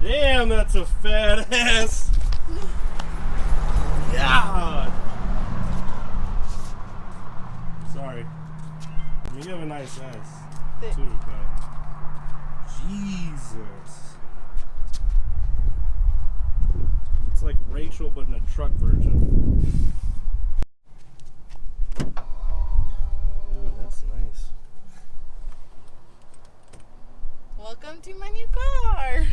Damn, that's a fat ass. God. Sorry. I mean, you have a nice ass, too, but Jesus. It's like Rachel, but in a truck version. Ooh, that's nice. Welcome to my new car.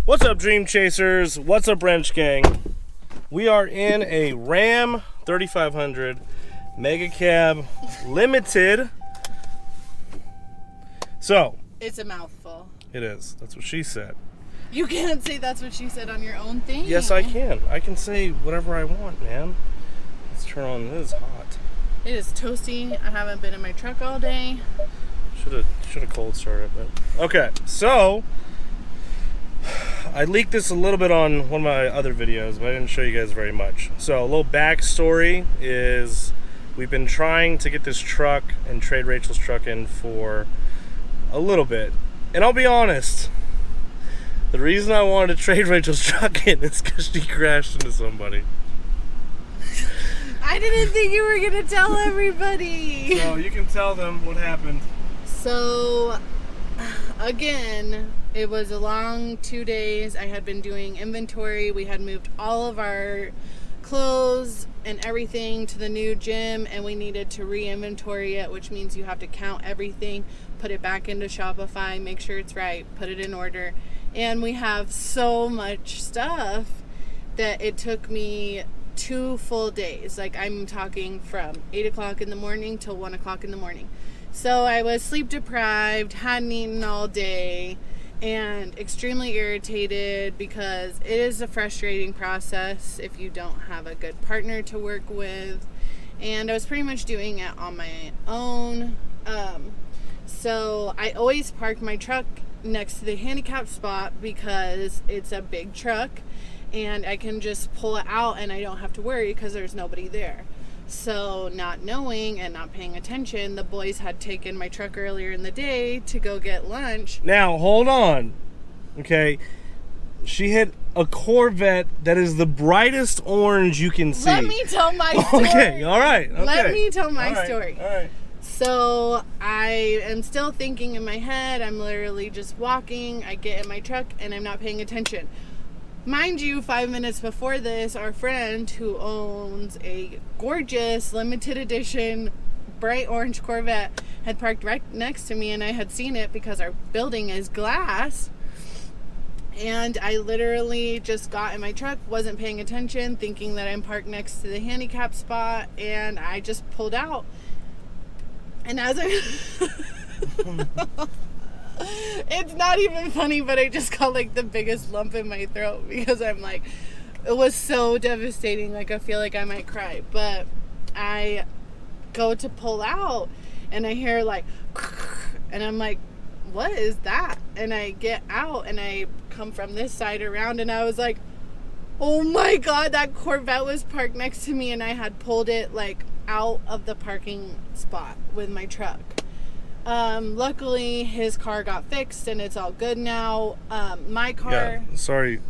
What's up, Dream Chasers? What's up, Wrench Gang? We are in a Ram 3500 Mega Cab Limited. So, It's a mouthful. it is. That's what she said. You can't say that's what she said on your own thing. Yes, I can. I can say whatever I want, man. Let's turn on. It is hot. It is toasty. I haven't been in my truck all day. Should have cold started, but okay. So I leaked this a little bit on one of my other videos, but I didn't show you guys very much. So a little backstory is we've been trying to get this truck and trade Rachel's truck in for a little bit, and I'll be honest. The reason I wanted to trade Rachel's truck in is because she crashed into somebody. I didn't think you were going to tell everybody. So you can tell them what happened. So, again, it was a long 2 days. I had been doing inventory. We had moved all of our clothes and everything to the new gym, and we needed to re-inventory it, which means you have to count everything, put it back into Shopify, make sure it's right, put it in order. And we have so much stuff that it took me 2 full days. Like, I'm talking from 8 o'clock in the morning till 1 o'clock in the morning. So I was sleep deprived, hadn't eaten all day, and extremely irritated because it is a frustrating process if you don't have a good partner to work with. And I was pretty much doing it on my own. So I always park my truck next to the handicap spot because it's a big truck and I can just pull it out and I don't have to worry because there's nobody there. So not knowing and not paying attention, the boys had taken my truck earlier in the day to go get lunch. Now, hold on. Okay. She hit a Corvette that is the brightest orange you can see. Let me tell my story. Okay, all right. Okay. Let me tell my story. All right. So I am still thinking in my head. I'm literally just walking. I get in my truck and I'm not paying attention. Mind you, 5 minutes before this, our friend who owns a gorgeous limited edition bright orange Corvette had parked right next to me, and I had seen it because our building is glass. And I literally just got in my truck, wasn't paying attention, thinking that I'm parked next to the handicap spot, and I just pulled out. And as I... It's not even funny, but I just got like the biggest lump in my throat because I'm like, it was so devastating. Like, I feel like I might cry. But I go to pull out and I hear like, and I'm like, what is that? And I get out and I come from this side around and I was like, oh my God, that Corvette was parked next to me and I had pulled it like out of the parking spot with my truck. Luckily his car got fixed and it's all good now. My car. Yeah, sorry,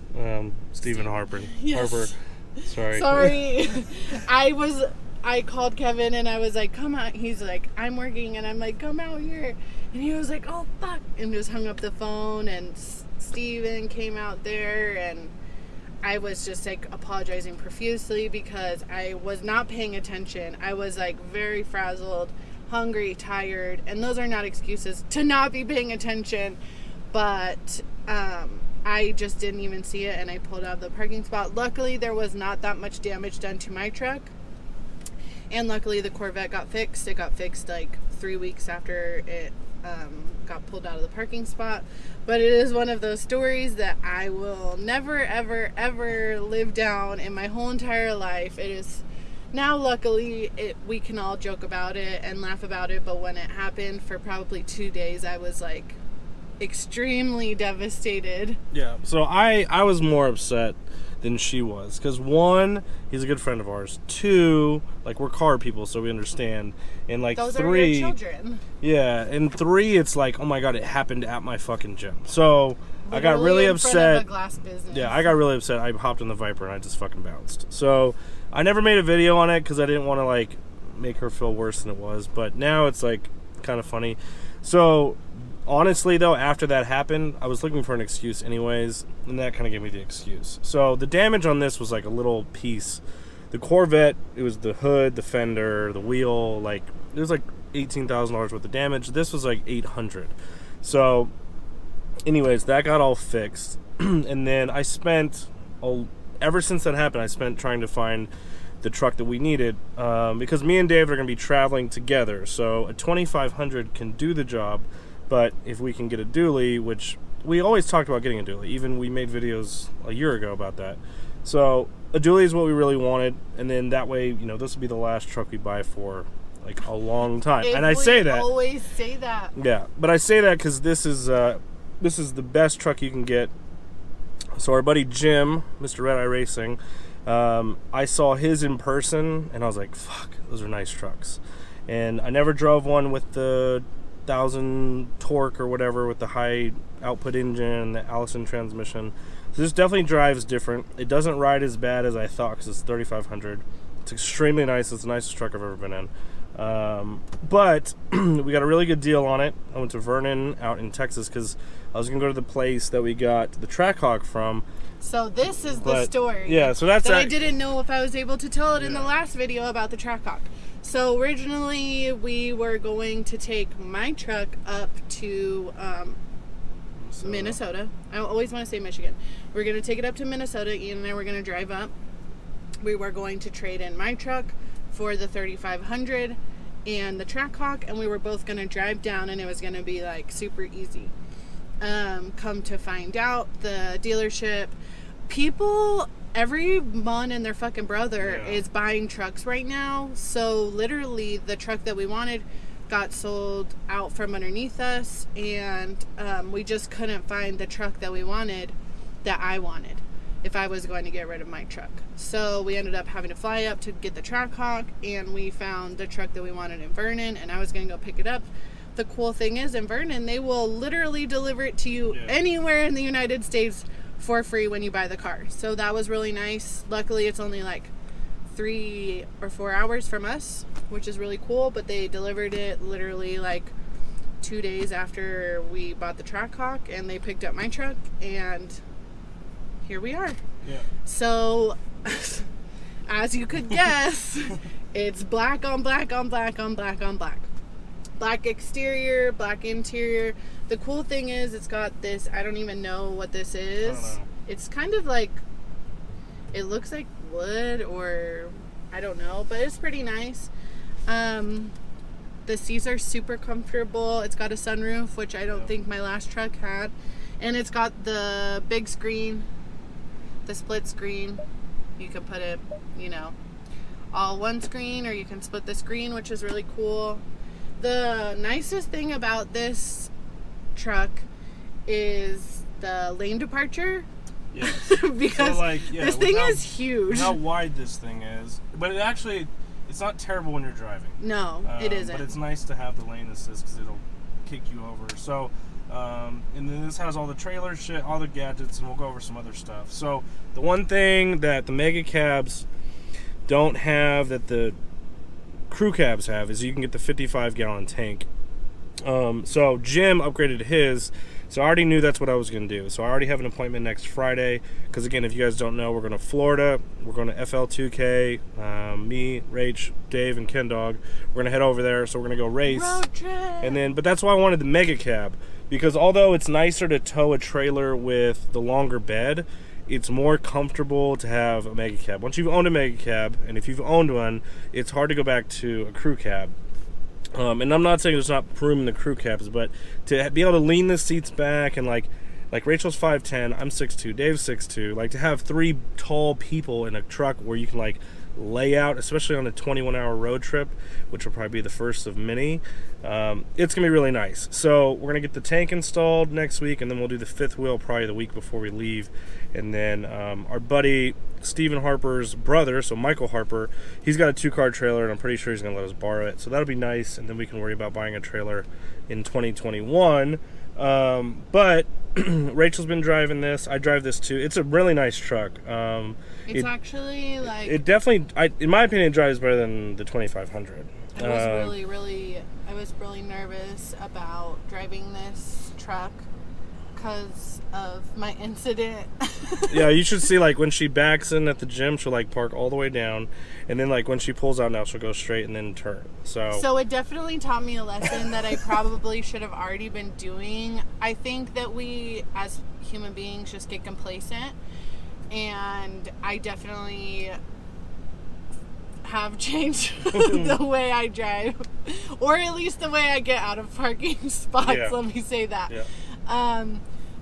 Stephen Harper. Yes. Harper. Sorry. I called Kevin and I was like, come out. He's like, I'm working, and I'm like, come out here. And he was like, oh fuck, and just hung up the phone. And Steven came out there and I was just like apologizing profusely because I was not paying attention. I was like very frazzled, hungry, tired, and those are not excuses to not be paying attention, but I just didn't even see it and I pulled out of the parking spot. Luckily there was not that much damage done to my truck, and luckily the Corvette got fixed. It got fixed like 3 weeks after it got pulled out of the parking spot. But it is one of those stories that I will never ever ever live down in my whole entire life. It is now, luckily, we can all joke about it and laugh about it, but when it happened for probably 2 days, I was like, extremely devastated. Yeah. So I was more upset than she was, because one, he's a good friend of ours. Two, like, we're car people, so we understand. And like, Those three, are your children. Yeah, and three, it's like, oh my god, it happened at my fucking gym. So I got really in upset. front of a glass business. Yeah, I got really upset. I hopped in the Viper and I just fucking bounced. So I never made a video on it because I didn't want to like make her feel worse than it was. But now it's like kind of funny. So honestly, though, after that happened, I was looking for an excuse anyways, and that kind of gave me the excuse. So the damage on this was like a little piece. The Corvette, it was the hood, the fender, the wheel, like it was like $18,000 worth of damage. This was like $800. So anyways, that got all fixed. And then I spent, ever since that happened, I spent trying to find the truck that we needed, because me and David are going to be traveling together. So a 2500 can do the job. But if we can get a dually, which we always talked about getting a dually, even we made videos a year ago about that. So a dually is what we really wanted, and then that way, you know, this will be the last truck we buy for like a long time. And I say that. Always say that. Yeah, but I say that because this is the best truck you can get. So our buddy Jim, Mr. Red Eye Racing, I saw his in person, and I was like, fuck, those are nice trucks. And I never drove one with the 1,000 torque or whatever, with the high output engine, the Allison transmission. So this definitely drives different. It doesn't ride as bad as I thought because it's 3,500. It's extremely nice. It's the nicest truck I've ever been in. But we got a really good deal on it. I went to Vernon out in Texas because I was going to go to the place that we got the Trackhawk from. So this is the story. Yeah, so that's that I didn't know if I was able to tell it in the last video about the Trackhawk. So originally we were going to take my truck up to Minnesota. I always want to say Michigan. We're going to take it up to Minnesota. Ian and I were going to drive up. We were going to trade in my truck for the 3500 and the Trackhawk, and we were both going to drive down, and it was going to be like super easy. Come to find out, the dealership, everyone and their fucking brother is buying trucks right now. So literally the truck that we wanted got sold out from underneath us, and we just couldn't find the truck that we wanted, that I wanted, if I was going to get rid of my truck. So we ended up having to fly up to get the Trackhawk, and we found the truck that we wanted in Vernon, and I was going to go pick it up. The cool thing is, in Vernon, they will literally deliver it to you anywhere in the United States for free when you buy the car. So that was really nice. Luckily, it's only like 3 or 4 hours from us, which is really cool, but they delivered it literally like 2 days after we bought the Trackhawk, and they picked up my truck, and here we are. Yeah. So, as you could guess, it's black on black on black on black on black. Black exterior, black interior. The cool thing is, it's got this, I don't even know what this is. It's kind of like, it looks like wood, or I don't know, but it's pretty nice. The seats are super comfortable. It's got a sunroof, which I don't think my last truck had. And it's got the big screen, the split screen. You can put it, you know, all one screen, or you can split the screen, which is really cool. The nicest thing about this truck is the lane departure. Yes. Because so like, this thing is huge. How wide this thing is. But it's not terrible when you're driving. No, it isn't. But it's nice to have the lane assist because it'll kick you over. So, and then this has all the trailer shit, all the gadgets, and we'll go over some other stuff. So, the one thing that the mega cabs don't have that the crew cabs have is you can get the 55-gallon tank. So Jim upgraded his, so I already knew that's what I was going to do. So I already have an appointment next Friday, because again, if you guys don't know, we're going to Florida, we're going to FL2K, me, Rach, Dave, and Ken Dog, we're going to head over there, so we're going to go race. Road trip. And then, but that's why I wanted the mega cab, because although it's nicer to tow a trailer with the longer bed, it's more comfortable to have a mega cab. Once you've owned a mega cab, and if you've owned one, it's hard to go back to a crew cab. And I'm not saying there's not room in the crew cabs, but to be able to lean the seats back, and like Rachel's 5'10", I'm 6'2", Dave's 6'2", like to have 3 tall people in a truck where you can like layout, especially on a 21-hour road trip, which will probably be the first of many. It's gonna be really nice. So we're gonna get the tank installed next week, and then we'll do the fifth wheel probably the week before we leave. And then our buddy Stephen Harper's brother, so Michael Harper, he's got a 2-car trailer, and I'm pretty sure he's gonna let us borrow it. So that'll be nice, and then we can worry about buying a trailer in 2021. But Rachel's been driving this. I drive this too. It's a really nice truck. It's actually like... It definitely, in my opinion, it drives better than the 2500. I was really nervous about driving this truck because of my incident. Yeah, you should see, like, when she backs in at the gym, she'll, like, park all the way down. And then, like, when she pulls out now, she'll go straight and then turn. So it definitely taught me a lesson that I probably should have already been doing. I think that we, as human beings, just get complacent. And I definitely have changed the way I drive. Or at least the way I get out of parking spots, Yeah. let me say that. Yeah.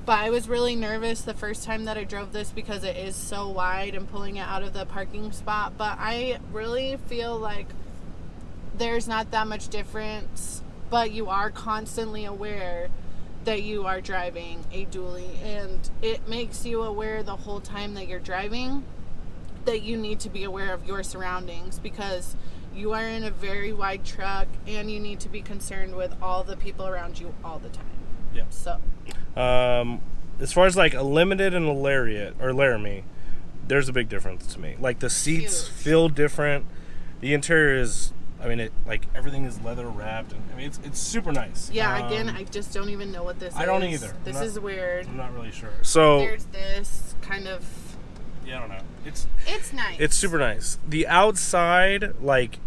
But I was really nervous the first time that I drove this because it is so wide and pulling it out of the parking spot. But I really feel like there's not that much difference, but you are constantly aware that you are driving a dually, and it makes you aware the whole time that you're driving that you need to be aware of your surroundings, because you are in a very wide truck and you need to be concerned with all the people around you all the time. Yeah. So as far as like a Limited and a Lariat or Laramie, there's a big difference to me. Like the seats Huge. feel different. The interior is, I mean, it like everything is leather wrapped, and I mean it's super nice. yeah, again, I just don't even know what this is. I don't either. This is weird. I'm not really sure. So There's this kind of... yeah, I don't know. It's nice. It's super nice. The outside, like,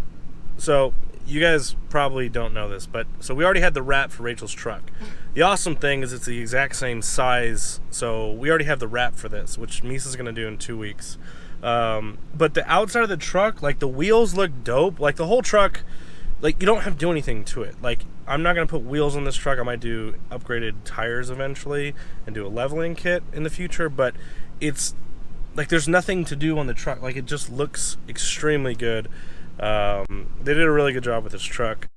so you guys probably don't know this, but so we already had the wrap for Rachel's truck. The awesome thing is it's the exact same size, so we already have the wrap for this, which Misa's gonna do in 2 weeks. But the outside of the truck, like the wheels look dope. Like the whole truck, like you don't have to do anything to it. Like I'm not gonna put wheels on this truck. I might do upgraded tires eventually and do a leveling kit in the future, but it's like there's nothing to do on the truck. Like it just looks extremely good. They did a really good job with this truck.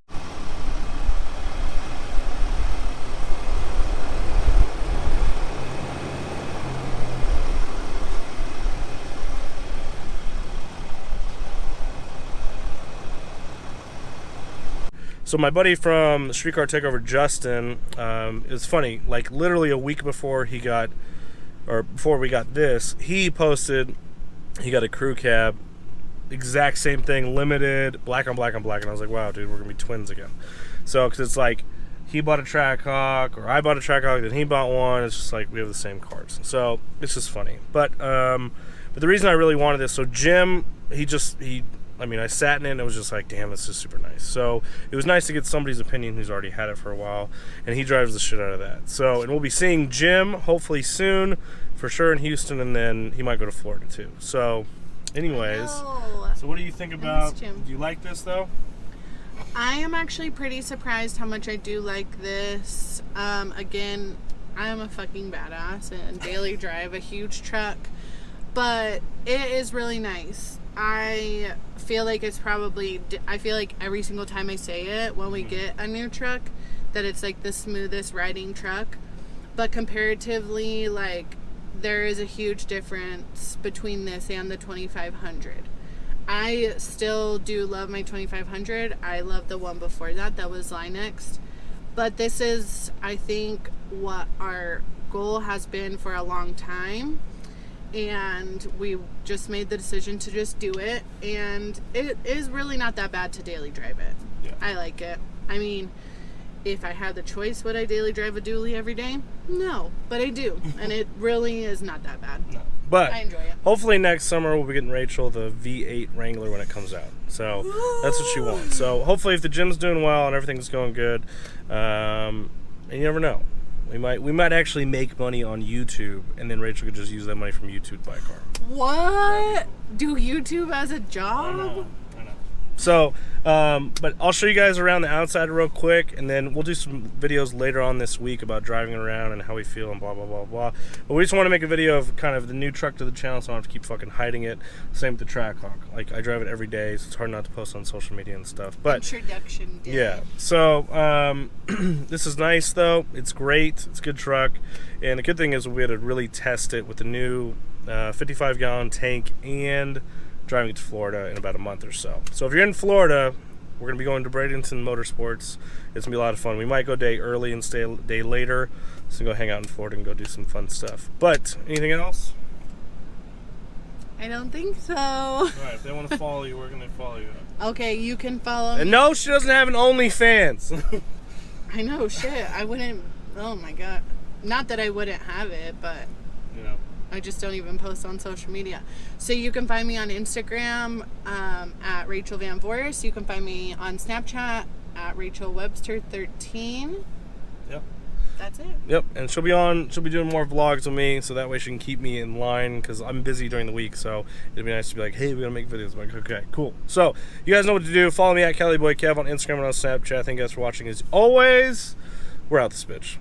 So my buddy from Streetcar Takeover, Justin, it was funny. Like literally a week before we got this, he posted he got a crew cab, exact same thing, limited, black on black on black, and I was like, wow, dude, we're gonna be twins again. So because it's like he bought a Trackhawk, or I bought a Trackhawk, then he bought one. It's just like we have the same cars, so it's just funny. But the reason I really wanted this, so Jim, I sat in it and it was just like, damn, this is super nice. So it was nice to get somebody's opinion who's already had it for a while, and he drives the shit out of that. So, and we'll be seeing Jim hopefully soon, for sure, in Houston, and then he might go to Florida too. So, anyways, so what do you think about? Do you like this though? I am actually pretty surprised how much I do like this. Again, I am a fucking badass and daily drive a huge truck, but it is really nice. I feel like every single time I say it when we get a new truck that it's like the smoothest riding truck, but comparatively, like, there is a huge difference between this and the 2500. I still do love my 2500. I love the one before that was Linex, but this is, I think, what our goal has been for a long time. And we just made the decision to just do it, and it is really not that bad to daily drive it. Yeah. I like it. I mean, if I had the choice, would I daily drive a dually every day? No, but I do, and it really is not that bad. No. But I enjoy it. Hopefully next summer we'll be getting Rachel the V8 Wrangler when it comes out. So that's what she wants. So hopefully if the gym's doing well and everything's going good, and you never know. We might actually make money on YouTube, and then Rachel could just use that money from YouTube to buy a car. What? Do YouTube as a job? I know. So, but I'll show you guys around the outside real quick, and then we'll do some videos later on this week about driving around and how we feel and blah, blah, blah, blah. But we just want to make a video of kind of the new truck to the channel, so I don't have to keep fucking hiding it. Same with the Trackhawk. Like, I drive it every day, so it's hard not to post on social media and stuff. But introduction day. yeah, so this is nice, though. It's great. It's a good truck. And the good thing is we had to really test it with the new 55-gallon tank and driving it to Florida in about a month or so. So if you're in Florida, we're going to be going to Bradenton Motorsports. It's going to be a lot of fun. We might go a day early and stay a day later. So go hang out in Florida and go do some fun stuff. But anything else? I don't think so. All right, if they want to follow you, where can they follow you at? Okay, you can follow me. And no, she doesn't have an OnlyFans. I know, shit. I wouldn't. Oh my god. Not that I wouldn't have it, but Yeah. I just don't even post on social media. So you can find me on Instagram at Rachel Van Voorst. You can find me on Snapchat at Rachel Webster 13. Yep. That's it. Yep, and she'll be doing more vlogs with me, so that way she can keep me in line, because I'm busy during the week, so it'd be nice to be like, hey, we're gonna make videos. I'm like, okay, cool. So, you guys know what to do. Follow me at CaliBoyKev on Instagram and on Snapchat. Thank you guys for watching. As always, we're out this bitch.